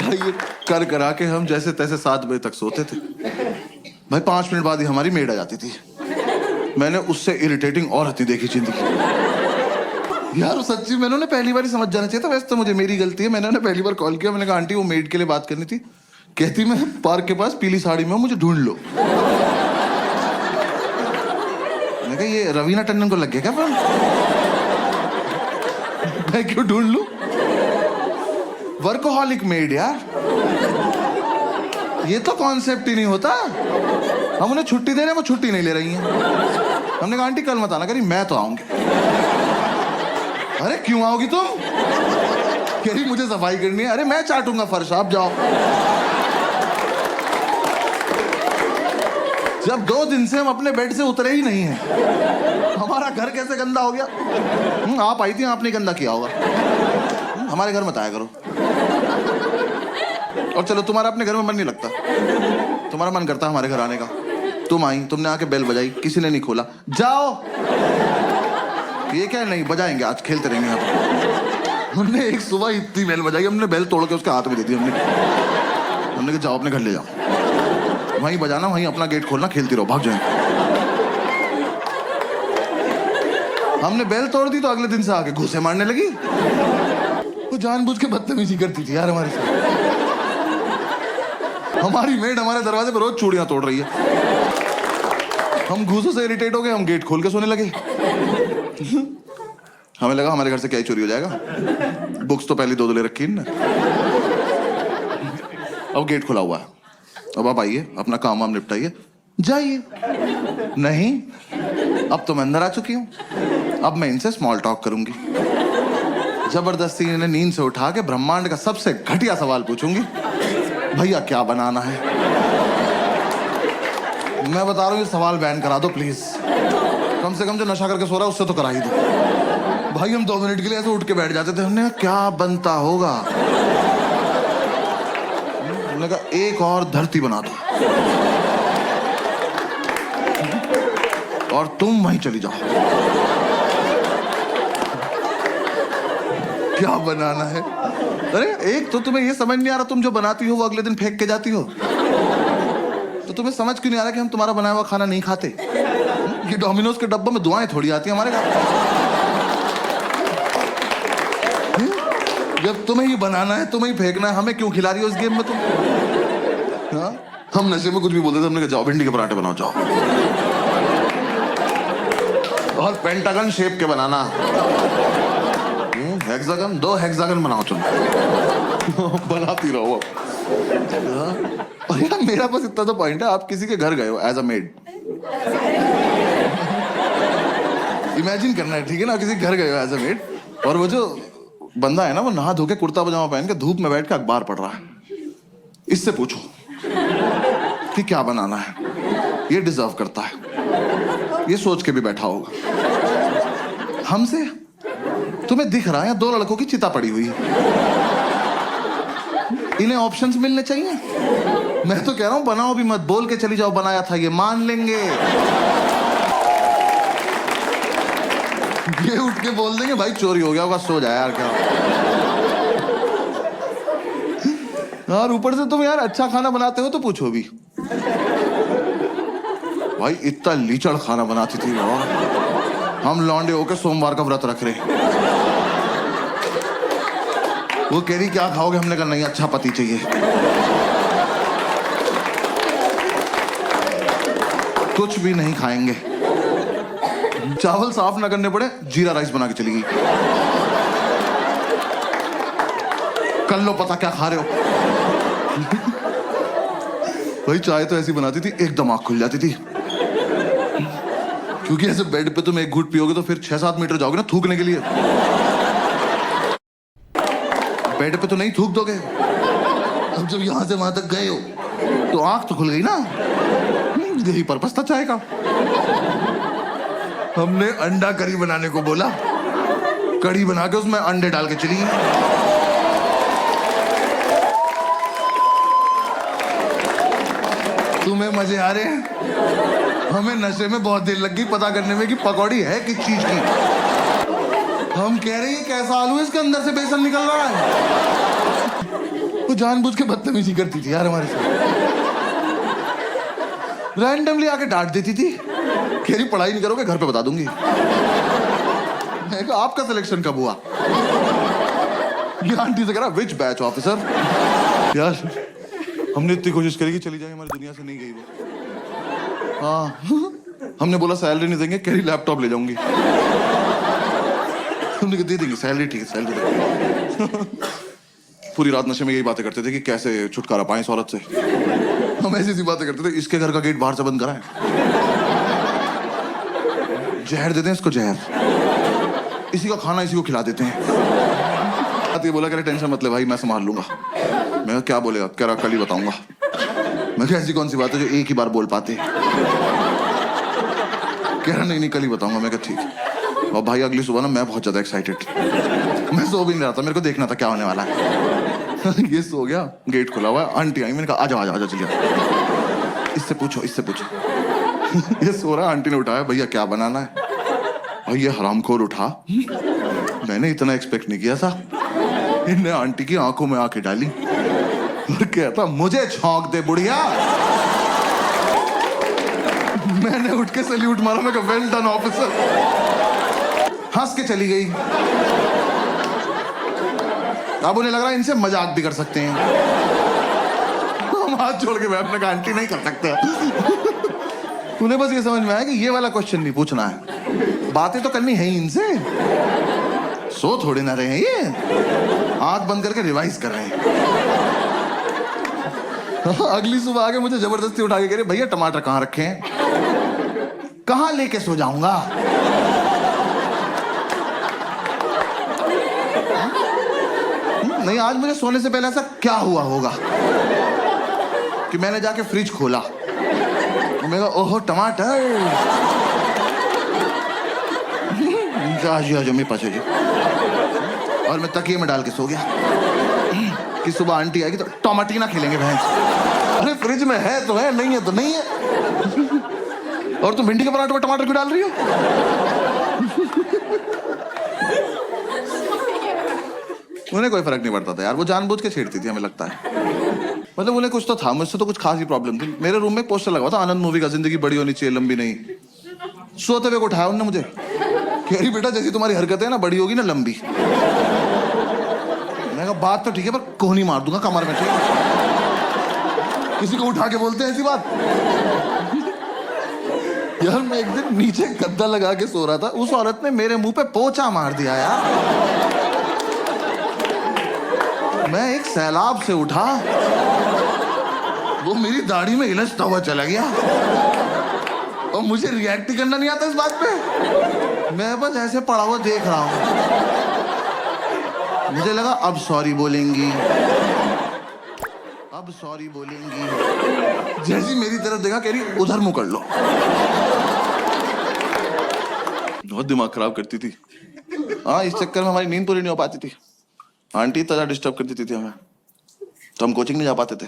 ये कर करा के हम जैसे तैसे 7 बजे तक सोते थे भाई। 5 मिनट बाद ही हमारी मेड आ जाती थी। मैंने उससे इरिटेटिंग औरत नहीं देखी जिंदगी यार। सच्ची मैंने उन्हें पहली बार ही समझ जाना चाहिए था। वैसे तो मुझे मेरी गलती है, मैंने उन्हें पहली बार कॉल किया। मैंने कहा आंटी वो मेड के लिए बात करनी थी। कहती मैं पार्क के पास पीली साड़ी में हूं, मुझे ढूंढ लो। मैंने कहा ये रवीना टंडन को लग गया क्या फोन? मैं क्यों ढूंढ लूं? वर्कोहॉलिक मेड यार, ये तो कॉन्सेप्ट ही नहीं होता। हम उन्हें छुट्टी दे रहे हैं, वो छुट्टी नहीं ले रही हैं। हमने कहा आंटी कल मत आना। करी मैं तो आऊंगी। अरे क्यों आओगी तुम? कह रही मुझे सफाई करनी है। अरे मैं चाटूंगा फर्श, आप जाओ। जब 2 दिन से हम अपने बेड से उतरे ही नहीं हैं, हमारा घर कैसे गंदा हो गया? आप आई थी, आपने गंदा किया होगा। हमारे घर मत आया करो। और चलो तुम्हारा अपने घर में मन नहीं लगता, तुम्हारा मन करता हमारे घर आने का। तुम आई, तुमने आके बेल बजाई, किसी ने नहीं खोला। जाओ। ये क्या नहीं बजाएंगे, आज खेलते रहेंगे यहाँ पर। हमने एक सुबह इतनी बेल बजाई, हमने बेल तोड़ के उसके हाथ में दे दी। हमने कहा जाओ अपने घर ले जाओ, वहीं बजाना, वहीं अपना गेट खोलना, खेलती रहो, भाग जाए। हमने बेल तोड़ दी तो अगले दिन से आके घूंसे मारने लगी। वो जानबूझ के बदतमीजी करती थी यार हमारे साथ। हमारी मेड हमारे दरवाजे पर रोज चूड़ियां तोड़ रही है। हम घूसों से इरिटेट हो गए, हम गेट खोल के सोने लगे। हमें लगा हमारे घर से क्या ही चोरी हो जाएगा। बुक्स तो पहले 2 ले रखी ना। अब गेट खुला हुआ है, अब आप आइए, अपना काम वाम निपटाइए, जाइए। नहीं, अब तो मैं अंदर आ चुकी हूं, अब मैं इनसे स्मॉल टॉक करूंगी। जबरदस्ती इन्हें नींद से उठा के ब्रह्मांड का सबसे घटिया सवाल पूछूंगी, भैया क्या बनाना है? मैं बता रहा हूं ये सवाल बैन करा दो प्लीज। कम से कम जो नशा करके सो रहा है उससे तो करा ही दो। भाई हम 2 मिनट के लिए ऐसे उठ के बैठ जाते थे। हमने कहा क्या बनता होगा? हमने कहा एक और धरती बना दो और तुम वहीं चली जाओ। क्या बनाना है? अरे एक तो तुम्हें ये समझ नहीं आ रहा, तुम जो बनाती हो वो अगले दिन फेंक के जाती हो। तो तुम्हें समझ क्यों नहीं आ रहा कि हम तुम्हारा बनाया हुआ खाना नहीं खाते? ये डोमिनोज के डब्बों में दुआएं थोड़ी आती हैं हमारे घर। जब तुम्हें ही बनाना है, तुम्हें ही फेंकना है, हमें क्यों खिला रही हो इस गेम में तुम? हाँ? हम नशे में कुछ भी बोलते थे। हमने कहा जाओ भिंडी के पराठे बनाओ, जाओ। और पेंटागन शेप के बनाना, हेक्सागन, 2 हेक्सागन बनाओ तुम। बनाती रहो। और यार मेरा बस इतना तो पॉइंट है, आप किसी के घर गए हो एज अ मेड, इमेजिन करना है, ठीक है ना? किसी के घर गए हो एज अ मेड, और वो जो बंदा है ना, वो नहा धो के कुर्ता पजामा पहन के धूप में बैठ के अखबार पढ़ रहा है। इससे पूछो कि क्या बनाना है, ये डिजर्व करता है, ये सोच के भी बैठा होगा। हमसे तुम्हें दिख रहा है 2 लड़कों की चिता पड़ी हुई है, इन्हें ऑप्शंस मिलने चाहिए। मैं तो कह रहा हूं बनाओ भी मत, बोल के चली जाओ बनाया था, ये मान लेंगे। ये उठ के बोल देंगे भाई चोरी हो गया होगा, सो जाए यार। क्या यार ऊपर से तुम यार अच्छा खाना बनाते हो तो पूछो भी। भाई इतना लीचड़ खाना बनाती थी वो। हम लौंडे होके सोमवार का व्रत रख रहे। वो कह रही क्या खाओगे? हमने कहा नहीं, अच्छा पति चाहिए। कुछ भी नहीं खाएंगे, चावल साफ ना करने पड़े, जीरा राइस बना के चली गई। कर लो पता क्या खा रहे हो। भाई चाय तो ऐसी बनाती थी एकदम आंख खुल जाती थी, क्योंकि ऐसे बेड पे तुम एक घूंट पियोगे तो फिर 6-7 मीटर जाओगे ना थूकने के लिए। बेड पे तो नहीं थूक दोगे। अब जब यहां से वहां तक गए हो तो आंख तो खुल गई ना। यही पर्पस था चाय का। हमने अंडा करी बनाने को बोला, कड़ी बना के उसमें अंडे डाल के चली। तुम्हें मजे आ रहे हैं? हमें नशे में बहुत देर लग गई पता करने में कि पकौड़ी है किस चीज की। हम कह रहे हैं कैसा आलू है, इसके अंदर से बेसन निकल रहा है। वो जानबूझ के बदतमीजी करती थी यार हमारे साथ। रैंडमली आके डांट देती थी, कह रही पढ़ाई नहीं करोगे घर पे बता दूंगी। मैं कहा आपका सिलेक्शन कब हुआ? ये आंटी से कह रहा विच बैच ऑफिसर। यार हमने इतनी कोशिश करी कि चली जाए, हमारी दुनिया से नहीं गई वो। हाँ हमने बोला सैलरी नहीं देंगे, कह रही लैपटॉप ले जाऊंगी। हमने कहा दे देंगे सैलरी, ठीक है सैलरी। पूरी रात नशे में यही बातें करते थे कि कैसे छुटकारा पाएं इस औरत से। हम ऐसी बातें करते थे, इसके घर का गेट बाहर से बंद कराएं, जहर देते हैं इसको, जहर, इसी का खाना इसी को खिला देते हैं। ये बोला कह रहे टेंशन मत ले भाई मैं संभाल लूंगा। मैं कहा क्या बोलेगा? कह रहा कल ही बताऊंगा। मैं कहा ऐसी कौन सी बात है जो एक ही बार बोल पाते? कह रहा नहीं कल ही बताऊंगा। मैं कहा ठीक। और भाई अगली सुबह ना मैं बहुत ज्यादा एक्साइटेड, मैं सो भी नहीं रहा था, मेरे को देखना था क्या होने वाला है। ये सो गया, गेट खुला हुआ है, आंटी आई, मैंने कहा आ जाओ चलिए, इससे पूछो। ये सो रहा, आंटी ने उठाया, भैया क्या बनाना है? भाई ये हरामखोर उठा, मैंने इतना एक्सपेक्ट नहीं किया था। इनने आंटी की आंखों में आंखें डाली और कहता मुझे छौंक दे बुढ़िया। मैंने उठ के सैल्यूट मारा, मैं कहा वेल डन ऑफिसर। हंस के चली गई। अब उन्हें लग रहा है इनसे मजाक भी कर सकते हैं। हम हाथ जोड़ के बैठने का आंटी नहीं कर सकते। उन्हें बस ये समझ में आया कि ये वाला क्वेश्चन नहीं पूछना है, बातें तो करनी है ही इनसे। सो थोड़े ना रहे हैं ये, आंख बंद करके रिवाइज कर रहे हैं। अगली सुबह आके मुझे जबरदस्ती उठा के कह रहे भैया टमाटर कहाँ रखे हैं? कहाँ लेके सो जाऊंगा? नहीं आज मुझे सोने से पहले ऐसा क्या हुआ होगा कि मैंने जाके फ्रिज खोला, मैं कहा ओहो टमाटर, मेरे पास जी, और मैं तकिए में डाल के सो गया कि सुबह आंटी आएगी तो टमाटीना खेलेंगे भैंस। अरे फ्रिज में है तो है, नहीं है तो नहीं है। और तुम भिंडी के पराठे में टमाटर क्यों डाल रही हो? उन्हें कोई फर्क नहीं पड़ता था यार, वो जानबूझ के छेड़ती थी हमें लगता है। मतलब उन्हें कुछ तो था, मुझसे तो कुछ खास ही प्रॉब्लम थी। मेरे रूम में एक पोस्टर लगा हुआ था आनंद मूवी का, जिंदगी बड़ी होनी चाहिए लंबी नहीं। सोते हुए को उठाया उन्होंने मुझे, कह रही बेटा जैसी तुम्हारी हरकत है ना बड़ी होगी ना लंबी। मैं कहा बात तो ठीक है पर कोहनी मार दूंगा कमर में, ठीक है? किसी को उठा के बोलते हैं ऐसी बात? यार मैं एक दिन नीचे गद्दा लगा के सो रहा था, उस औरत ने मेरे मुंह पे पोंछा मार दिया यार। मैं एक सैलाब से उठा, वो मेरी दाढ़ी में इलझता हुआ चला गया और मुझे रिएक्ट करना नहीं आता इस बात पे। मैं बस ऐसे पड़ा हुआ देख रहा हूं। मुझे लगा अब सॉरी बोलेंगी, अब सॉरी बोलेंगी। जैसी मेरी तरफ देखा कह रही उधर मुंह कर लो। बहुत दिमाग खराब करती थी। हाँ इस चक्कर में हमारी नींद पूरी नहीं हो पाती थी। आंटी इतना डिस्टर्ब कर देती थी हमें, तो हम कोचिंग नहीं जा पाते थे।